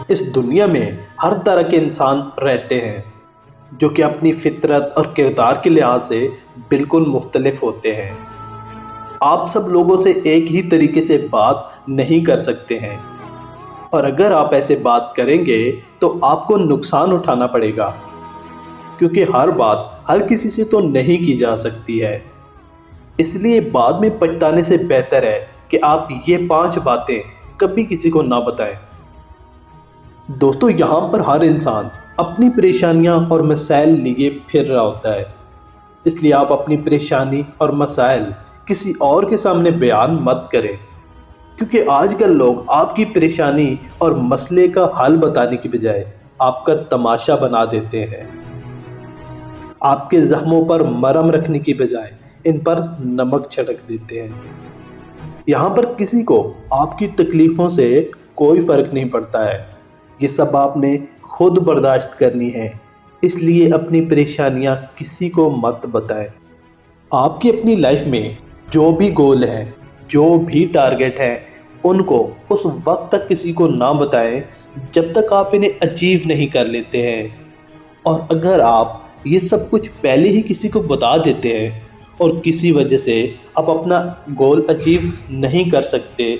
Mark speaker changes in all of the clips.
Speaker 1: اس دنیا میں ہر طرح کے انسان رہتے ہیں جو کہ اپنی فطرت اور کردار کے لحاظ سے بالکل مختلف ہوتے ہیں۔ آپ سب لوگوں سے ایک ہی طریقے سے بات نہیں کر سکتے ہیں، اور اگر آپ ایسے بات کریں گے تو آپ کو نقصان اٹھانا پڑے گا، کیونکہ ہر بات ہر کسی سے تو نہیں کی جا سکتی ہے۔ اس لیے بعد میں پچھتانے سے بہتر ہے کہ آپ یہ 5 باتیں کبھی کسی کو نہ بتائیں۔ دوستو، یہاں پر ہر انسان اپنی پریشانیاں اور مسائل لیے پھر رہا ہوتا ہے، اس لیے آپ اپنی پریشانی اور مسائل کسی اور کے سامنے بیان مت کریں، کیونکہ آج کل لوگ آپ کی پریشانی اور مسئلے کا حل بتانے کی بجائے آپ کا تماشا بنا دیتے ہیں۔ آپ کے زخموں پر مرہم رکھنے کی بجائے ان پر نمک چھڑک دیتے ہیں۔ یہاں پر کسی کو آپ کی تکلیفوں سے کوئی فرق نہیں پڑتا ہے، یہ سب آپ نے خود برداشت کرنی ہے، اس لیے اپنی پریشانیاں کسی کو مت بتائیں۔ آپ کی اپنی لائف میں جو بھی گول ہیں، جو بھی ٹارگٹ ہیں، ان کو اس وقت تک کسی کو نہ بتائیں جب تک آپ انہیں اچیو نہیں کر لیتے ہیں۔ اور اگر آپ یہ سب کچھ پہلے ہی کسی کو بتا دیتے ہیں اور کسی وجہ سے آپ اپنا گول اچیو نہیں کر سکتے،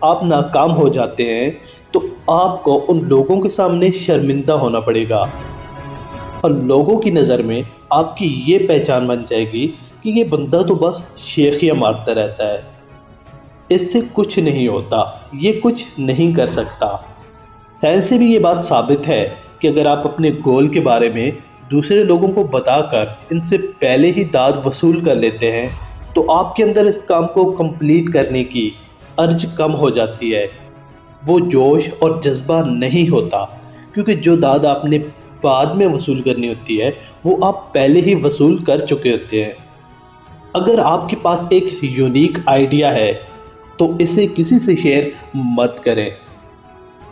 Speaker 1: آپ ناکام ہو جاتے ہیں، تو آپ کو ان لوگوں کے سامنے شرمندہ ہونا پڑے گا، اور لوگوں کی نظر میں آپ کی یہ پہچان بن جائے گی کہ یہ بندہ تو بس شیخیاں مارتا رہتا ہے، اس سے کچھ نہیں ہوتا، یہ کچھ نہیں کر سکتا۔ سائنس سے بھی یہ بات ثابت ہے کہ اگر آپ اپنے گول کے بارے میں دوسرے لوگوں کو بتا کر ان سے پہلے ہی داد وصول کر لیتے ہیں تو آپ کے اندر اس کام کو کمپلیٹ کرنے کی ارج کم ہو جاتی ہے، وہ جوش اور جذبہ نہیں ہوتا، کیونکہ جو داد آپ نے بعد میں وصول کرنی ہوتی ہے وہ آپ پہلے ہی وصول کر چکے ہوتے ہیں۔ اگر آپ کے پاس ایک یونیک آئیڈیا ہے تو اسے کسی سے شیئر مت کریں۔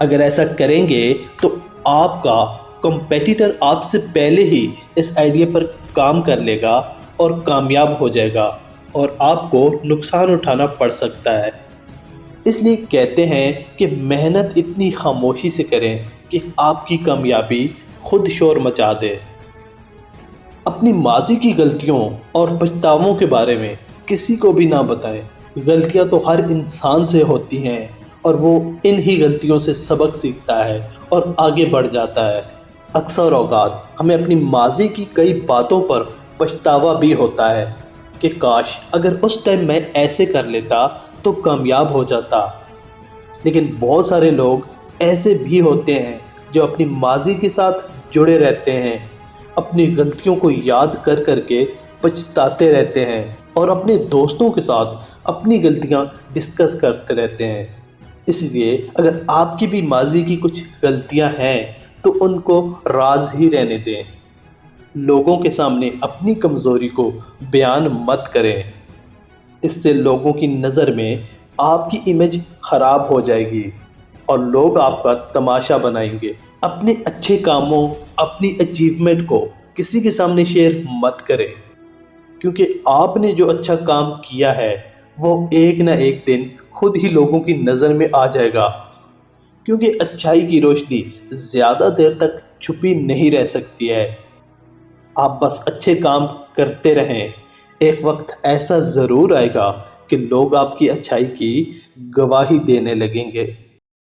Speaker 1: اگر ایسا کریں گے تو آپ کا کمپیٹیٹر آپ سے پہلے ہی اس آئیڈیا پر کام کر لے گا اور کامیاب ہو جائے گا، اور آپ کو نقصان اٹھانا پڑ سکتا ہے۔ اس لیے کہتے ہیں کہ محنت اتنی خاموشی سے کریں کہ آپ کی کامیابی خود شور مچا دے۔ اپنی ماضی کی غلطیوں اور پچھتاووں کے بارے میں کسی کو بھی نہ بتائیں۔ غلطیاں تو ہر انسان سے ہوتی ہیں، اور وہ انہی غلطیوں سے سبق سیکھتا ہے اور آگے بڑھ جاتا ہے۔ اکثر اوقات ہمیں اپنی ماضی کی کئی باتوں پر پچھتاوا بھی ہوتا ہے کہ کاش اگر اس ٹائم میں ایسے کر لیتا تو کامیاب ہو جاتا۔ لیکن بہت سارے لوگ ایسے بھی ہوتے ہیں جو اپنی ماضی کے ساتھ جڑے رہتے ہیں، اپنی غلطیوں کو یاد کر کر کے پچھتاتے رہتے ہیں، اور اپنے دوستوں کے ساتھ اپنی غلطیاں ڈسکس کرتے رہتے ہیں۔ اس لیے اگر آپ کی بھی ماضی کی کچھ غلطیاں ہیں تو ان کو راز ہی رہنے دیں، لوگوں کے سامنے اپنی کمزوری کو بیان مت کریں، اس سے لوگوں کی نظر میں آپ کی امیج خراب ہو جائے گی اور لوگ آپ کا تماشا بنائیں گے۔ اپنے اچھے کاموں، اپنی اچیومنٹ کو کسی کے سامنے شیئر مت کریں، کیونکہ آپ نے جو اچھا کام کیا ہے وہ ایک نہ ایک دن خود ہی لوگوں کی نظر میں آ جائے گا، کیونکہ اچھائی کی روشنی زیادہ دیر تک چھپی نہیں رہ سکتی ہے۔ آپ بس اچھے کام کرتے رہیں، ایک وقت ایسا ضرور آئے گا کہ لوگ آپ کی اچھائی کی گواہی دینے لگیں گے۔